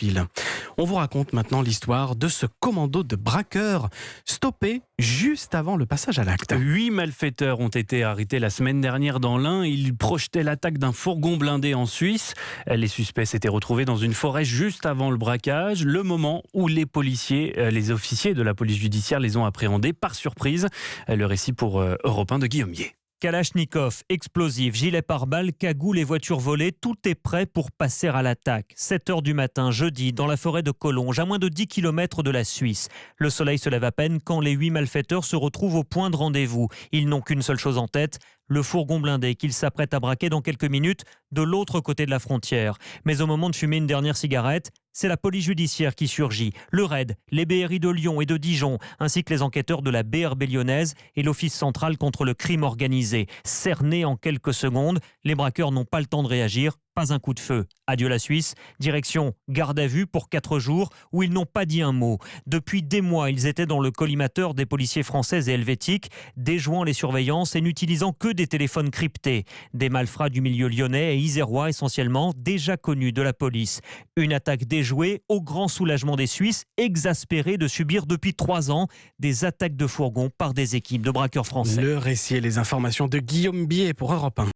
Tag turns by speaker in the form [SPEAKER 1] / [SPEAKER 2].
[SPEAKER 1] pile. On vous raconte maintenant l'histoire de ce commando de braqueurs stoppé juste avant le passage à l'acte.
[SPEAKER 2] 8 malfaiteurs ont été arrêtés la semaine dernière dans l'Ain. Ils projetaient l'attaque d'un fourgon blindé en Suisse. Les suspects s'étaient retrouvés dans une forêt juste avant le braquage, le moment où les officiers de la police judiciaire les ont appréhendés par surprise. Le récit pour Europe 1 de Guillaume Bier.
[SPEAKER 3] Kalachnikov, explosifs, gilets pare-balles, cagoules et voitures volées, tout est prêt pour passer à l'attaque. 7h du matin, jeudi, dans la forêt de Collonges, à moins de 10 km de la Suisse. Le soleil se lève à peine quand les 8 malfaiteurs se retrouvent au point de rendez-vous. Ils n'ont qu'une seule chose en tête, le fourgon blindé qu'ils s'apprêtent à braquer dans quelques minutes de l'autre côté de la frontière. Mais au moment de fumer une dernière cigarette, c'est la police judiciaire qui surgit. Le RAID, les BRI de Lyon et de Dijon, ainsi que les enquêteurs de la BRB lyonnaise et l'Office central contre le crime organisé. Cernés en quelques secondes, les braqueurs n'ont pas le temps de réagir. Pas un coup de feu. Adieu la Suisse. Direction garde à vue pour 4 jours où ils n'ont pas dit un mot. Depuis des mois, ils étaient dans le collimateur des policiers français et helvétiques, déjouant les surveillances et n'utilisant que des téléphones cryptés. Des malfrats du milieu lyonnais et isérois essentiellement, déjà connus de la police. Une attaque déjouée au grand soulagement des Suisses, exaspérés de subir depuis 3 ans des attaques de fourgons par des équipes de braqueurs français.
[SPEAKER 1] Le récit et les informations de Guillaume Bier pour Europe 1.